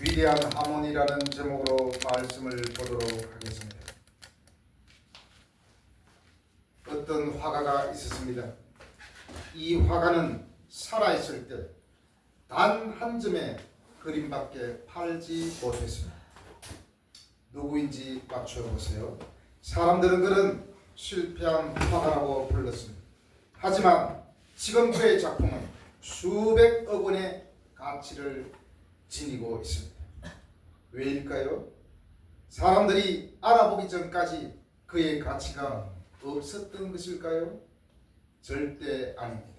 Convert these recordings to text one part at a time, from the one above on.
위대한 하모니라는 제목으로 말씀을 보도록 하겠습니다. 어떤 화가가 있었습니다. 이 화가는 살아있을 때 단 한 점의 그림밖에 팔지 못했습니다. 누구인지 맞춰보세요. 사람들은 그는 실패한 화가라고 불렀습니다. 하지만 지금 그의 작품은 수백억 원의 가치를 지니고 있습니다. 왜일까요? 사람들이 알아보기 전까지 그의 가치가 없었던 것일까요? 절대 아닙니다.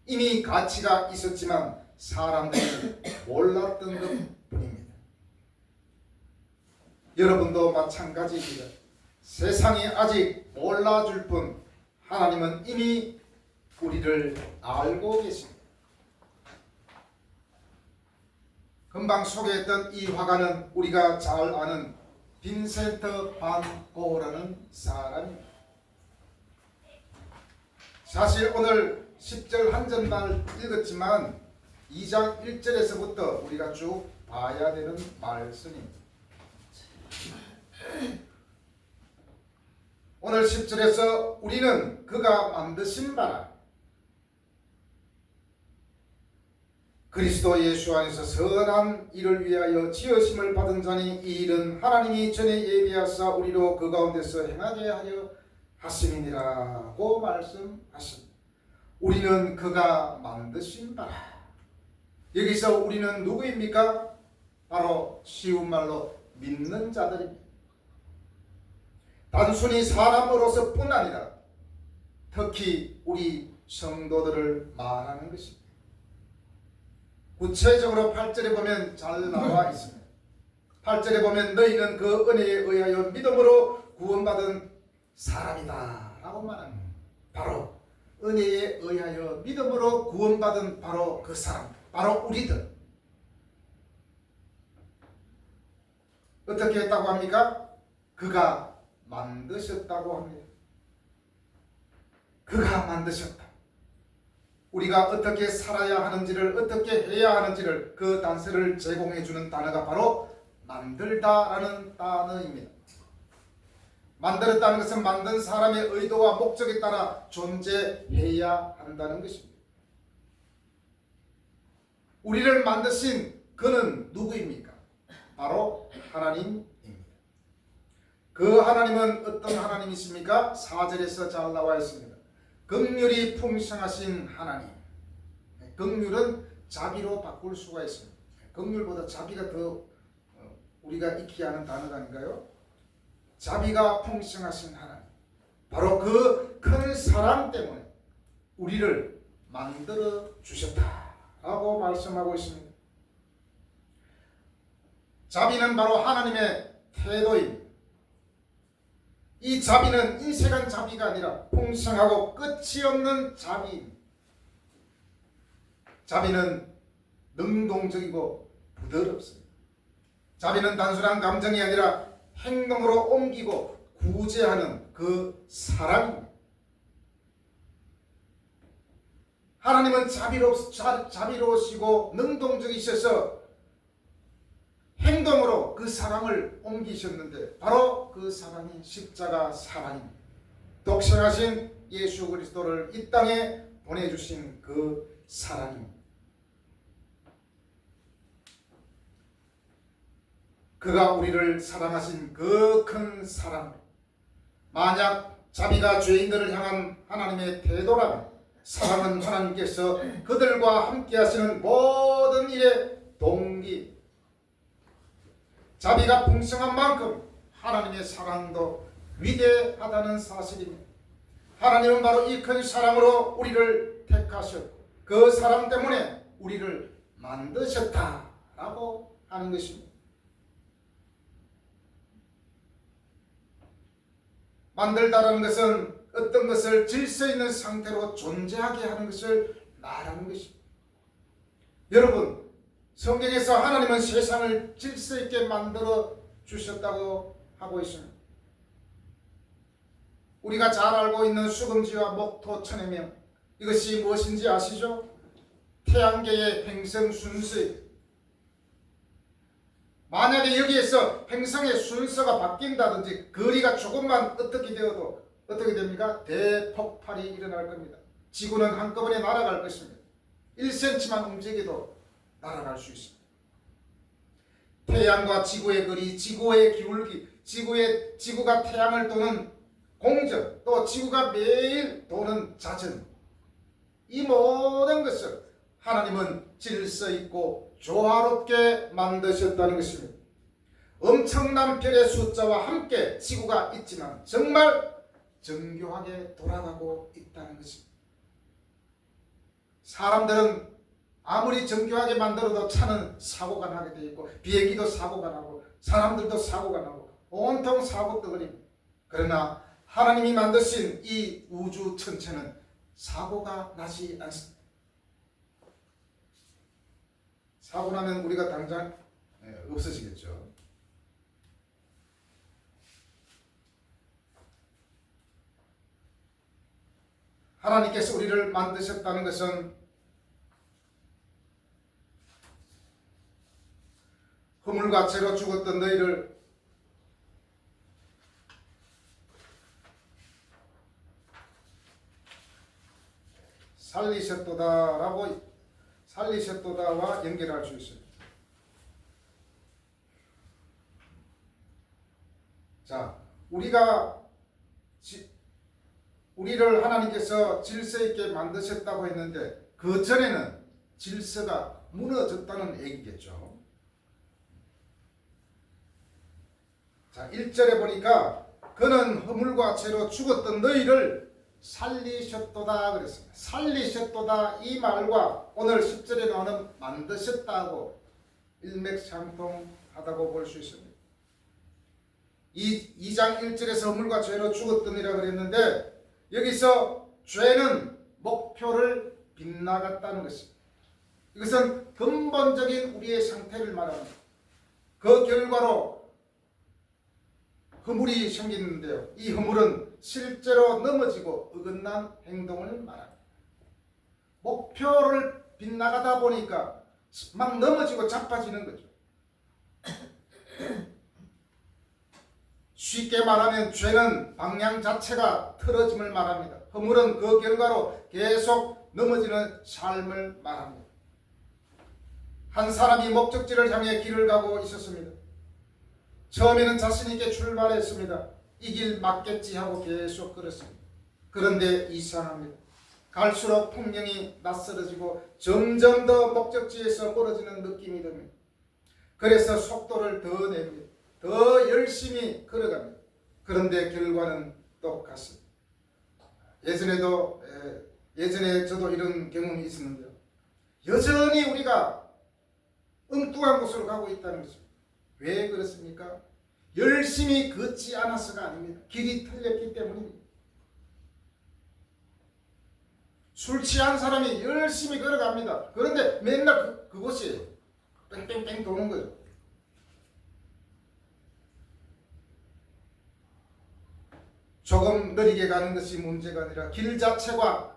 이미 가치가 있었지만 사람들이 몰랐던 것뿐입니다. 여러분도 마찬가지입니다. 세상이 아직 몰라줄 뿐 하나님은 이미 우리를 알고 계십니다. 금방 소개했던 이 화가는 우리가 잘 아는 빈센트 반 고흐라는 사람입니다. 사실 오늘 10절 한 절만 읽었지만 2장 1절에서부터 우리가 쭉 봐야 되는 말씀입니다. 오늘 10절에서 우리는 그가 만드신 바라 그리스도 예수 안에서 선한 일을 위하여 지으심을 받은 자니 이 일은 하나님이 전에 예비하사 우리로 그 가운데서 행하게 하려 하심이니라고 말씀하십니다. 우리는 그가 만드신 바라. 여기서 우리는 누구입니까? 바로 쉬운 말로 믿는 자들입니다. 단순히 사람으로서 뿐 아니라 특히 우리 성도들을 말하는 것입니다. 구체적으로 8절에 보면 잘 나와 있습니다. 8절에 보면 너희는 그 은혜에 의하여 믿음으로 구원받은 사람이다 라고 말합니다. 바로 은혜에 의하여 믿음으로 구원받은 바로 그 사람, 바로 우리들. 어떻게 했다고 합니까? 그가 만드셨다고 합니다. 그가 만드셨다. 우리가 어떻게 살아야 하는지를, 어떻게 해야 하는지를 그 단서를 제공해 주는 단어가 바로 만들다라는 단어입니다. 만들었다는 것은 만든 사람의 의도와 목적에 따라 존재해야 한다는 것입니다. 우리를 만드신 그는 누구입니까? 바로 하나님입니다. 그 하나님은 어떤 하나님이십니까? 4절에서 잘 나와 있습니다. 긍휼이 풍성하신 하나님. 긍휼은 자비로 바꿀 수가 있습니다. 긍휼보다 자비가 더 우리가 익히 아는 단어가 아닌가요? 자비가 풍성하신 하나님. 바로 그 큰 사랑 때문에 우리를 만들어 주셨다라고 말씀하고 있습니다. 자비는 바로 하나님의 태도입니다. 이 자비는 인색한 자비가 아니라 풍성하고 끝이 없는 자비입니다. 자비는 능동적이고 부드럽습니다. 자비는 단순한 감정이 아니라 행동으로 옮기고 구제하는 그 사랑입니다. 하나님은 자비로우시고 능동적이셔서 행동으로 그 사랑을 옮기셨는데 바로 그 사랑이 십자가 사랑입니다. 독생하신 예수 그리스도를 이 땅에 보내주신 그 사랑입니다. 그가 우리를 사랑하신 그 큰 사랑. 만약 자비가 죄인들을 향한 하나님의 태도라면 사랑은 하나님께서 그들과 함께 하시는 모든 일의 동기. 자비가 풍성한 만큼 하나님의 사랑도 위대하다는 사실입니다. 하나님은 바로 이 큰 사랑으로 우리를 택하셨고 그 사랑 때문에 우리를 만드셨다라고 하는 것입니다. 만들다라는 것은 어떤 것을 질서 있는 상태로 존재하게 하는 것을 말하는 것입니다. 여러분, 성경에서 하나님은 세상을 질서 있게 만들어 주셨다고 하고 있습니다. 우리가 잘 알고 있는 수금지와 목토 천해명, 이것이 무엇인지 아시죠? 태양계의 행성 순서입니다. 만약에 여기에서 행성의 순서가 바뀐다든지 거리가 조금만 어떻게 되어도 어떻게 됩니까? 대폭발이 일어날 겁니다. 지구는 한꺼번에 날아갈 것입니다. 1cm만 움직여도 날아갈 수 있습니다. 태양과 지구의 거리, 지구의 기울기, 지구가 태양을 도는 공전, 또 지구가 매일 도는 자전, 이 모든 것을 하나님은 질서 있고 조화롭게 만드셨다는 것입니다. 엄청난 별의 숫자와 함께 지구가 있지만 정말 정교하게 돌아가고 있다는 것입니다. 사람들은 아무리 정교하게 만들어도 차는 사고가 나게 되어 있고, 비행기도 사고가 나고, 사람들도 사고가 나고, 온통 사고 덩어리입니다. 그러나 하나님이 만드신 이 우주 천체는 사고가 나지 않습니다. 사고 나면 우리가 당장 없어지겠죠. 하나님께서 우리를 만드셨다는 것은 허물과 죄로 죽었던 너희를 살리셨도다와 연결할 수 있습니다. 자, 우리를 하나님께서 질서 있게 만드셨다고 했는데 그 전에는 질서가 무너졌다는 얘기겠죠. 자, 1절에 보니까 그는 허물과 죄로 죽었던 너희를 살리셨도다 그랬습니다. 살리셨도다 이 말과 오늘 10절에 나오는 만드셨다고 일맥상통하다고 볼 수 있습니다. 2장 1절에서 허물과 죄로 죽었더니라 그랬는데 여기서 죄는 목표를 빗나갔다는 것입니다. 이것은 근본적인 우리의 상태를 말합니다. 그 결과로 허물이 생기는데요. 이 허물은 실제로 넘어지고 어긋난 행동을 말합니다. 목표를 빗나가다 보니까 막 넘어지고 자빠지는 거죠. 쉽게 말하면 죄는 방향 자체가 틀어짐을 말합니다. 허물은 그 결과로 계속 넘어지는 삶을 말합니다. 한 사람이 목적지를 향해 길을 가고 있었습니다. 처음에는 자신 있게 출발했습니다. 이 길 맞겠지 하고 계속 걸었습니다. 그런데 이상합니다. 갈수록 풍경이 낯설어지고 점점 더 목적지에서 멀어지는 느낌이 듭니다. 그래서 속도를 더 냅니다. 더 열심히 걸어갑니다. 그런데 결과는 똑같습니다. 예전에 저도 이런 경험이 있었는데요. 여전히 우리가 엉뚱한 곳으로 가고 있다는 것입니다. 왜 그렇습니까? 열심히 걷지 않아서가 아닙니다. 길이 틀렸기 때문입니다. 술 취한 사람이 열심히 걸어갑니다. 그런데 맨날 그곳이 뺑뺑뺑 도는 거죠. 조금 느리게 가는 것이 문제가 아니라 길 자체가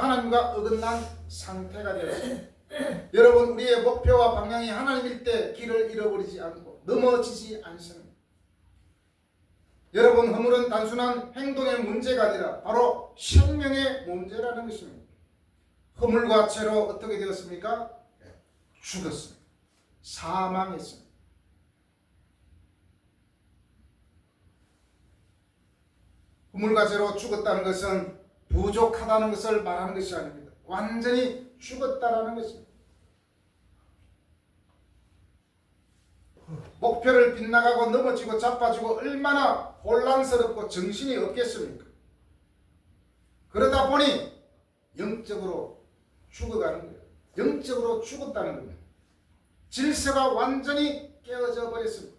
하나님과 어긋난 상태가 되었습니다. 여러분, 우리의 목표와 방향이 하나님일 때 길을 잃어버리지 않고 넘어지지 않습니다. 여러분, 허물은 단순한 행동의 문제가 아니라 바로 생명의 문제라는 것입니다. 허물과 죄로 어떻게 되었습니까? 죽었습니다. 사망했습니다. 허물과 죄로 죽었다는 것은 부족하다는 것을 말하는 것이 아닙니다. 완전히 죽었다라는 것입니다. 목표를 빗나가고 넘어지고 자빠지고 얼마나 혼란스럽고 정신이 없겠습니까? 그러다 보니 영적으로 죽어가는 거예요. 영적으로 죽었다는 겁니다. 질서가 완전히 깨어져 버렸습니다.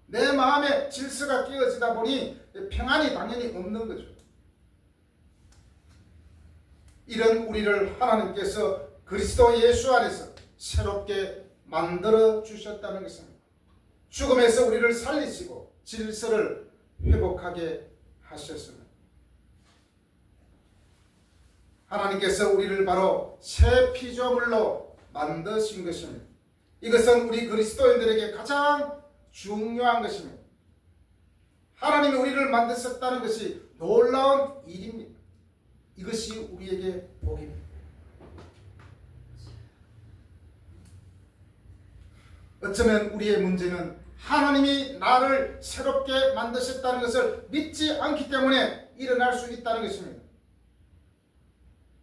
내 마음에 질서가 깨어지다 보니 평안이 당연히 없는 거죠. 이런 우리를 하나님께서 그리스도 예수 안에서 새롭게 만들어 주셨다는 것입니다. 죽음에서 우리를 살리시고 질서를 회복하게 하셨습니다. 하나님께서 우리를 바로 새 피조물로 만드신 것입니다. 이것은 우리 그리스도인들에게 가장 중요한 것입니다. 하나님이 우리를 만드셨다는 것이 놀라운 일입니다. 이것이 우리에게 복입니다. 어쩌면 우리의 문제는 하나님이 나를 새롭게 만드셨다는 것을 믿지 않기 때문에 일어날 수 있다는 것입니다.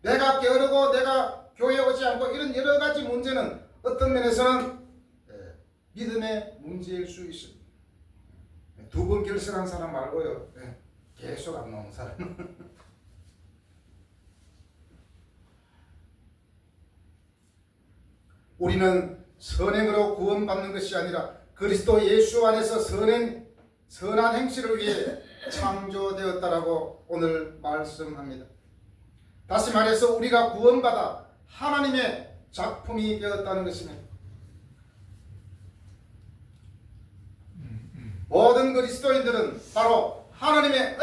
내가 게으르고 내가 교회에 오지 않고 이런 여러 가지 문제는 어떤 면에서는 믿음의 문제일 수 있습니다. 두 번 결석한 사람 말고요. 계속 안 나오는 사람. 우리는 선행으로 구원받는 것이 아니라 그리스도 예수 안에서 선한 행실을 위해 창조되었다라고 오늘 말씀합니다. 다시 말해서 우리가 구원받아 하나님의 작품이 되었다는 것입니다. 모든 그리스도인들은 바로 하나님의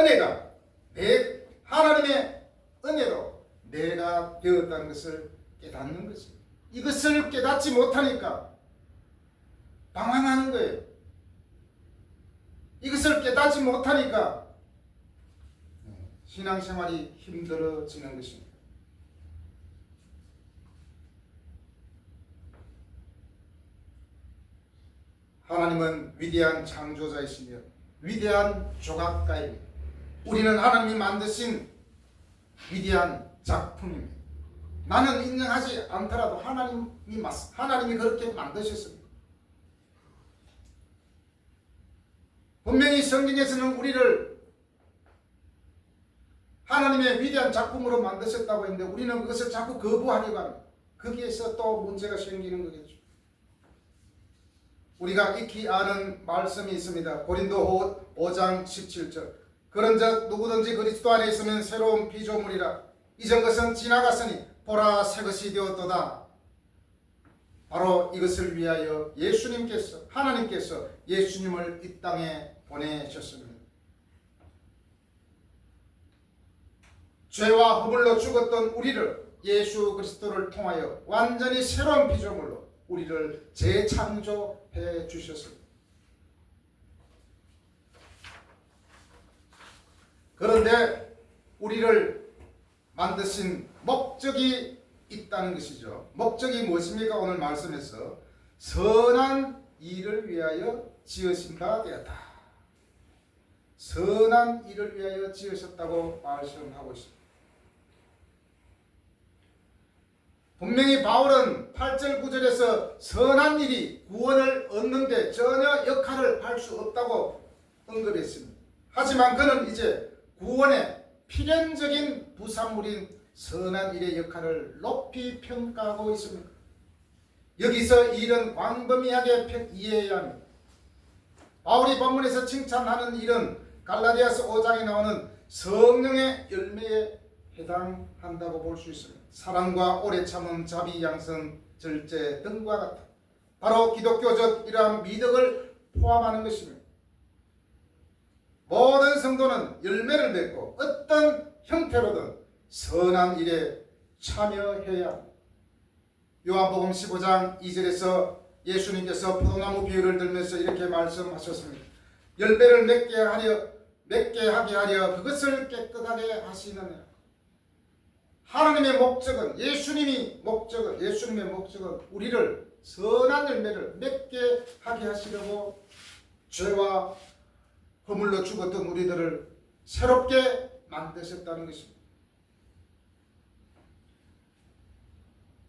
은혜로 내가 되었다는 것을 깨닫는 것입니다. 이것을 깨닫지 못하니까 방황하는 거예요. 이것을 깨닫지 못하니까 신앙생활이 힘들어지는 것입니다. 하나님은 위대한 창조자이시며 위대한 조각가입니다. 우리는 하나님이 만드신 위대한 작품입니다. 나는 인정하지 않더라도 하나님이 그렇게 만드셨습니다. 분명히 성경에서는 우리를 하나님의 위대한 작품으로 만드셨다고 했는데 우리는 그것을 자꾸 거부하려고 합니다. 거기에서 또 문제가 생기는 거겠죠. 우리가 익히 아는 말씀이 있습니다. 고린도 5장 17절. 그런즉 누구든지 그리스도 안에 있으면 새로운 피조물이라. 이전 것은 지나갔으니 보라 새 것이 되었도다. 바로 이것을 위하여 하나님께서 예수님을 이 땅에 보내셨습니다. 죄와 허물로 죽었던 우리를 예수 그리스도를 통하여 완전히 새로운 피조물로 우리를 재창조해 주셨습니다. 그런데 우리를 만드신 목적이 있다는 것이죠. 목적이 무엇입니까? 오늘 말씀에서 선한 일을 위하여 지으신 바 되었다. 선한 일을 위하여 지으셨다고 말씀하고 있습니다. 분명히 바울은 8절 9절에서 선한 일이 구원을 얻는데 전혀 역할을 할 수 없다고 언급했습니다. 하지만 그는 이제 구원의 필연적인 부산물인 선한 일의 역할을 높이 평가하고 있습니다. 여기서 이 일은 광범위하게 이해해야 합니다. 바울이 본문에서 칭찬하는 일은 갈라디아서 5장에 나오는 성령의 열매에 해당한다고 볼 수 있습니다. 사랑과 오래 참음, 자비, 양선, 절제 등과 같다. 바로 기독교적 이러한 미덕을 포함하는 것입니다. 모든 성도는 열매를 맺고 어떤 형태로든 선한 일에 참여해야 합니다. 요한복음 15장 2절에서 예수님께서 포도나무 비유를 들면서 이렇게 말씀하셨습니다. 열매를 맺게 하게 하려 그것을 깨끗하게 하시느니라. 하나님의 목적은 예수님의 목적은 우리를 선한 열매를 맺게 하게 하시려고 죄와 허물로 죽었던 우리들을 새롭게 만드셨다는 것입니다.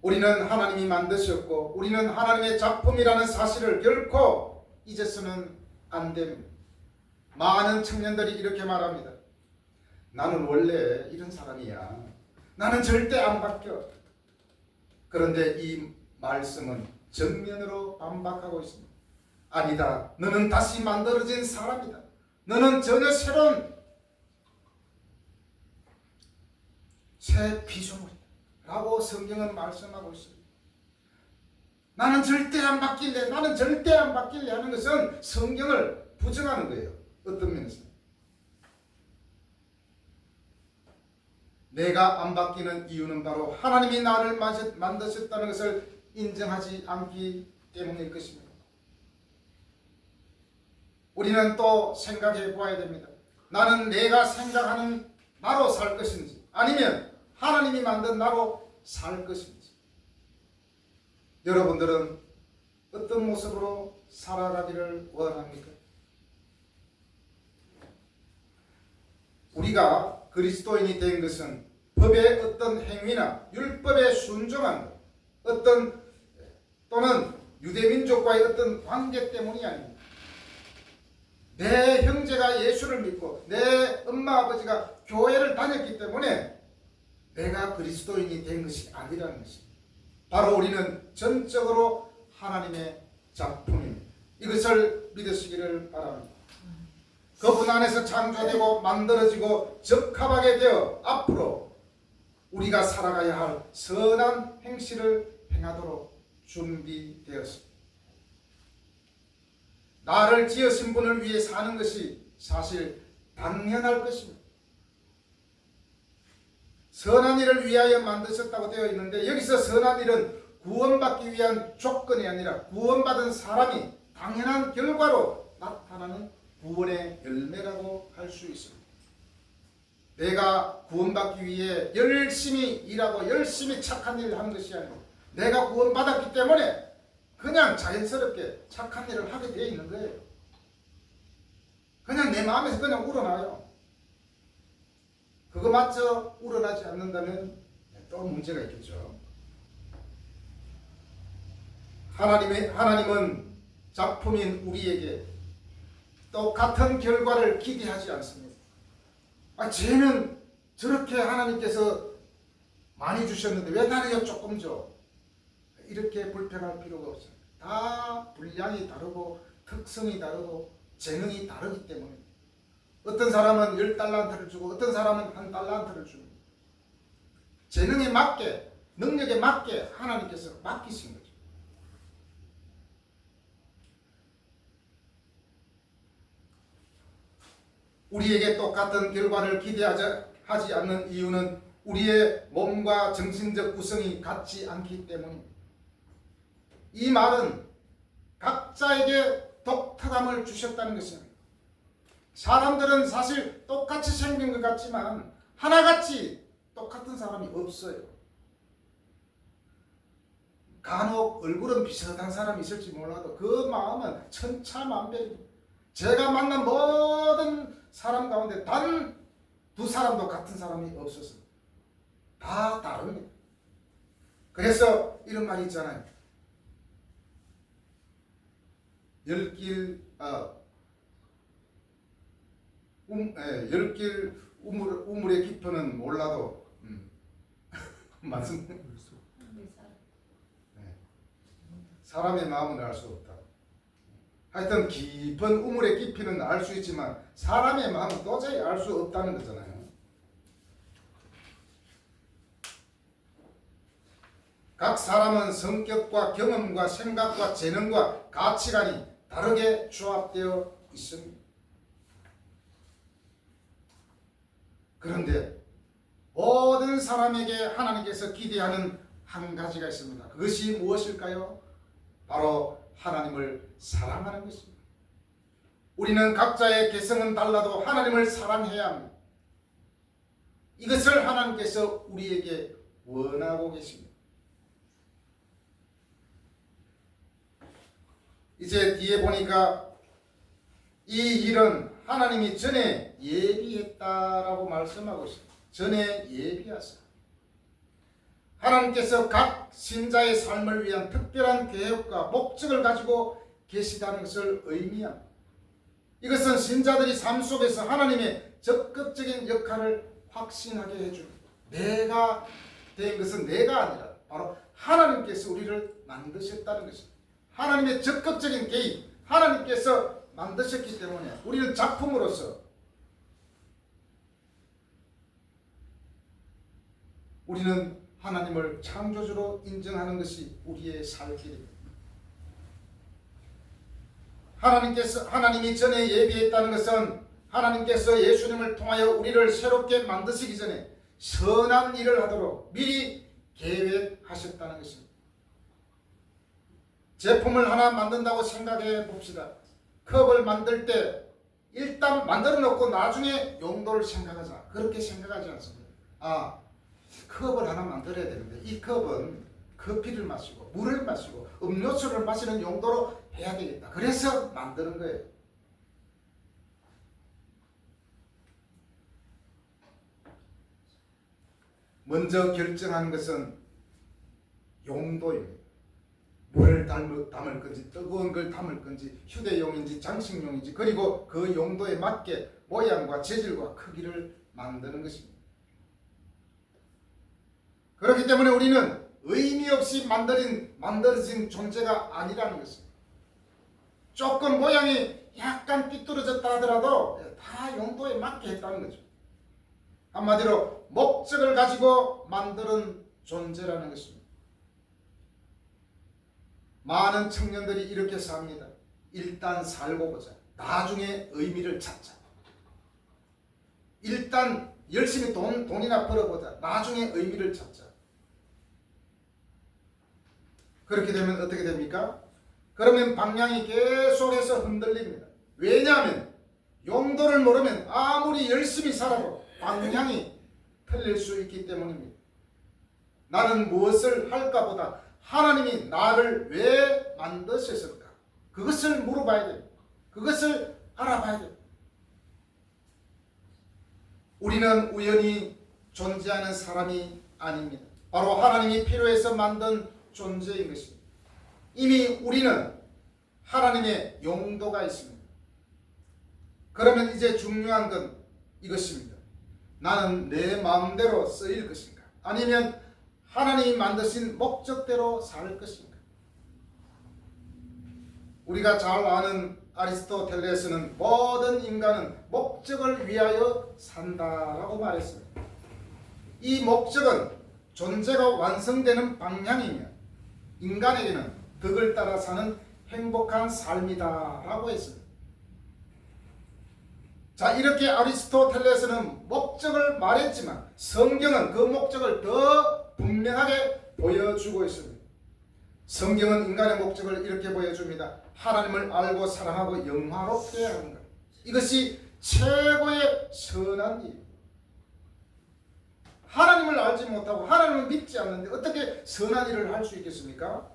우리는 하나님이 만드셨고 우리는 하나님의 작품이라는 사실을 결코 잊어서는 안 됩니다. 많은 청년들이 이렇게 말합니다. 나는 원래 이런 사람이야. 나는 절대 안 바뀌어. 그런데 이 말씀은 정면으로 반박하고 있습니다. 아니다. 너는 다시 만들어진 사람이다. 너는 전혀 새로운 새 피조물이다. 라고 성경은 말씀하고 있습니다. 나는 절대 안 바뀔래 하는 것은 성경을 부정하는 거예요. 어떤 면에서. 내가 안 바뀌는 이유는 바로 하나님이 나를 만드셨다는 것을 인정하지 않기 때문일 것입니다. 우리는 또 생각해 보아야 됩니다. 나는 내가 생각하는 나로 살 것인지 아니면 하나님이 만든 나로 살 것인지. 여러분들은 어떤 모습으로 살아가기를 원합니까? 우리가 그리스도인이 된 것은 법의 어떤 행위나 율법에 순종한 것, 어떤 또는 유대민족과의 어떤 관계 때문이 아닙니다. 내 형제가 예수를 믿고 내 엄마 아버지가 교회를 다녔기 때문에 내가 그리스도인이 된 것이 아니라는 것입니다. 바로 우리는 전적으로 하나님의 작품입니다. 이것을 믿으시기를 바랍니다. 그분 안에서 창조되고 만들어지고 적합하게 되어 앞으로 우리가 살아가야 할 선한 행실을 행하도록 준비되었습니다. 나를 지으신 분을 위해 사는 것이 사실 당연할 것입니다. 선한 일을 위하여 만드셨다고 되어 있는데 여기서 선한 일은 구원받기 위한 조건이 아니라 구원받은 사람이 당연한 결과로 나타나는 구원의 열매라고 할 수 있습니다. 내가 구원받기 위해 열심히 일하고 열심히 착한 일을 하는 것이 아니고 내가 구원받았기 때문에 그냥 자연스럽게 착한 일을 하게 되어 있는 거예요. 그냥 내 마음에서 그냥 우러나요. 그거마저 우러나지 않는다면 또 문제가 있겠죠. 하나님은 작품인 우리에게 똑같은 결과를 기대하지 않습니다. 쟤는 저렇게 하나님께서 많이 주셨는데 왜 나는 조금 줘? 이렇게 불평할 필요가 없어요. 다 분량이 다르고 특성이 다르고 재능이 다르기 때문에 어떤 사람은 10달란트를 주고 어떤 사람은 1달란트를 줍니다. 재능에 맞게 능력에 맞게 하나님께서 맡기신 거죠. 우리에게 똑같은 결과를 기대하지 않는 이유는 우리의 몸과 정신적 구성이 같지 않기 때문입니다. 이 말은 각자에게 독특함을 주셨다는 것입니다. 사람들은 사실 똑같이 생긴 것 같지만 하나같이 똑같은 사람이 없어요. 간혹 얼굴은 비슷한 사람이 있을지 몰라도 그 마음은 천차만별입니다. 제가 만난 모든 사람 가운데 단 2사람도 같은 사람이 없었습니다. 다 다릅니다. 그래서 이런 말이 있잖아요. 열길 우물의 깊이는 몰라도 맞습니다. 사람의 마음은 알 수 없다. 하여튼 깊은 우물의 깊이는 알 수 있지만 사람의 마음은 도저히 알 수 없다는 거잖아요. 각 사람은 성격과 경험과 생각과 재능과 가치관이 다르게 조합되어 있습니다. 그런데 모든 사람에게 하나님께서 기대하는 한 가지가 있습니다. 그것이 무엇일까요? 바로 하나님을 사랑하는 것입니다. 우리는 각자의 개성은 달라도 하나님을 사랑해야 합니다. 이것을 하나님께서 우리에게 원하고 계십니다. 이제 뒤에 보니까 이 일은 하나님이 전에 예비했다라고 말씀하고 있습니다. 전에 예비하사. 하나님께서 각 신자의 삶을 위한 특별한 계획과 목적을 가지고 계시다는 것을 의미합니다. 이것은 신자들이 삶 속에서 하나님의 적극적인 역할을 확신하게 해줍니다. 내가 된 것은 내가 아니라 바로 하나님께서 우리를 만드셨다는 것입니다. 하나님의 적극적인 개입, 하나님께서 만드셨기 때문에 우리는 작품으로서 우리는 하나님을 창조주로 인정하는 것이 우리의 살 길입니다. 하나님이 전에 예비했다는 것은 하나님께서 예수님을 통하여 우리를 새롭게 만드시기 전에 선한 일을 하도록 미리 계획하셨다는 것입니다. 제품을 하나 만든다고 생각해 봅시다. 컵을 만들 때 일단 만들어 놓고 나중에 용도를 생각하자. 그렇게 생각하지 않습니다. 컵을 하나 만들어야 되는데 이 컵은 커피를 마시고 물을 마시고 음료수를 마시는 용도로 해야 되겠다. 그래서 만드는 거예요. 먼저 결정하는 것은 용도입니다. 물을 담을 건지 뜨거운 걸 담을 건지 휴대용인지 장식용인지 그리고 그 용도에 맞게 모양과 재질과 크기를 만드는 것입니다. 그렇기 때문에 우리는 의미 없이 만들어진 존재가 아니라는 것입니다. 조금 모양이 약간 삐뚤어졌다 하더라도 다 용도에 맞게 했다는 거죠. 한마디로 목적을 가지고 만드는 존재라는 것입니다. 많은 청년들이 이렇게 삽니다. 일단 살고 보자. 나중에 의미를 찾자. 일단 열심히 돈이나 벌어보자. 나중에 의미를 찾자. 그렇게 되면 어떻게 됩니까? 그러면 방향이 계속해서 흔들립니다. 왜냐하면 용도를 모르면 아무리 열심히 살아도 방향이 틀릴 수 있기 때문입니다. 나는 무엇을 할까 보다 하나님이 나를 왜 만드셨을까? 그것을 물어봐야 됩니다. 그것을 알아봐야 됩니다. 우리는 우연히 존재하는 사람이 아닙니다. 바로 하나님이 필요해서 만든 존재인 것입니다. 이미 우리는 하나님의 용도가 있습니다. 그러면 이제 중요한 건 이것입니다. 나는 내 마음대로 쓰일 것인가? 아니면 하나님이 만드신 목적대로 살 것인가? 우리가 잘 아는 아리스토텔레스는 모든 인간은 목적을 위하여 산다라고 말했습니다. 이 목적은 존재가 완성되는 방향이며 인간에게는 덕을 따라 사는 행복한 삶이다라고 했습니다. 자, 이렇게 아리스토텔레스는 목적을 말했지만 성경은 그 목적을 더 분명하게 보여주고 있습니다. 성경은 인간의 목적을 이렇게 보여줍니다. 하나님을 알고 사랑하고 영화롭게 하는 것. 이것이 최고의 선한 일. 하나님을 알지 못하고 하나님을 믿지 않는데 어떻게 선한 일을 할 수 있겠습니까?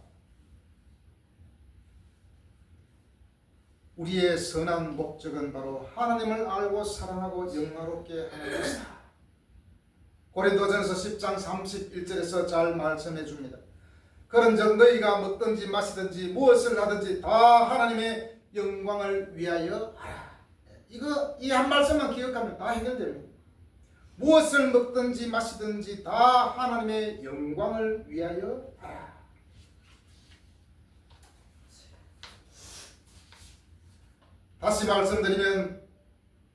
우리의 선한 목적은 바로 하나님을 알고 사랑하고 영화롭게 하는 것이다. 고린도전서 10장 31절에서 잘 말씀해 줍니다. 그런즉 너희가 먹든지 마시든지 무엇을 하든지 다 하나님의 영광을 위하여 하라. 이 한 말씀만 기억하면 다 해결됩니다. 무엇을 먹든지 마시든지 다 하나님의 영광을 위하여 하라. 다시 말씀드리면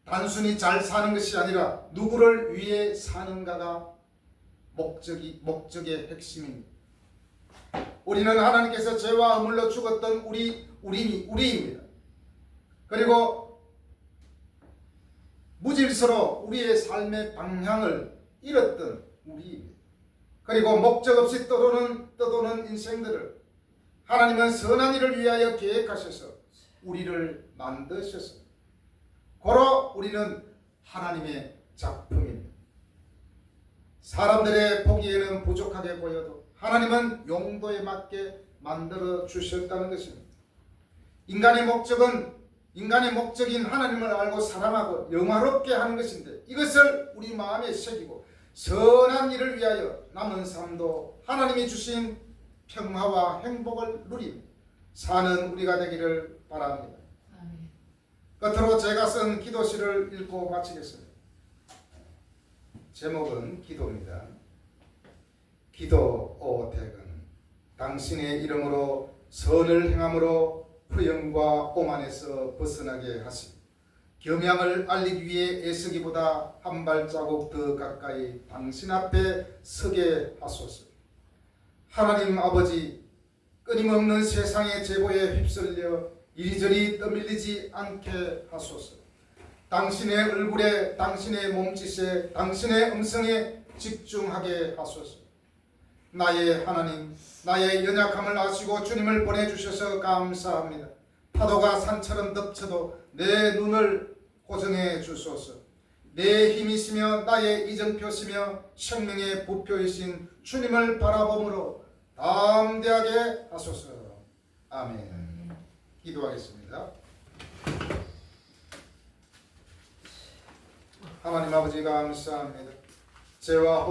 단순히 잘 사는 것이 아니라 누구를 위해 사는가가 목적의 핵심입니다. 우리는 하나님께서 죄와 허물로 죽었던 우리입니다. 그리고 무질서로 우리의 삶의 방향을 잃었던 우리입니다. 그리고 목적 없이 떠도는 인생들을 하나님은 선한 일을 위하여 계획하셔서 우리를 만드셨습니다. 고로 우리는 하나님의 작품입니다. 사람들의 보기에는 부족하게 보여도 하나님은 용도에 맞게 만들어 주셨다는 것입니다. 인간의 목적인 하나님을 알고 사랑하고 영화롭게 하는 것인데 이것을 우리 마음에 새기고 선한 일을 위하여 남은 삶도 하나님이 주신 평화와 행복을 누리며 사는 우리가 되기를 바랍니다. 끝으로 제가 쓴 기도시를 읽고 마치겠습니다. 제목은 기도입니다. 기도 오 대근 당신의 이름으로 선을 행함으로 후형과 오만에서 벗어나게 하시고 경향을 알리기 위해 애쓰기보다 한 발자국 더 가까이 당신 앞에 서게 하소서. 하나님 아버지, 끊임없는 세상의 제보에 휩쓸려 이리저리 떠밀리지 않게 하소서. 당신의 얼굴에, 당신의 몸짓에, 당신의 음성에 집중하게 하소서. 나의 하나님, 나의 연약함을 아시고 주님을 보내주셔서 감사합니다. 파도가 산처럼 덮쳐도 내 눈을 고정해 주소서. 내 힘이시며 나의 이정표시며 생명의 부표이신 주님을 바라봄으로 담대하게 하소서. 아멘. 기도하겠습니다. 하나님 아버지 감사합니다. 죄와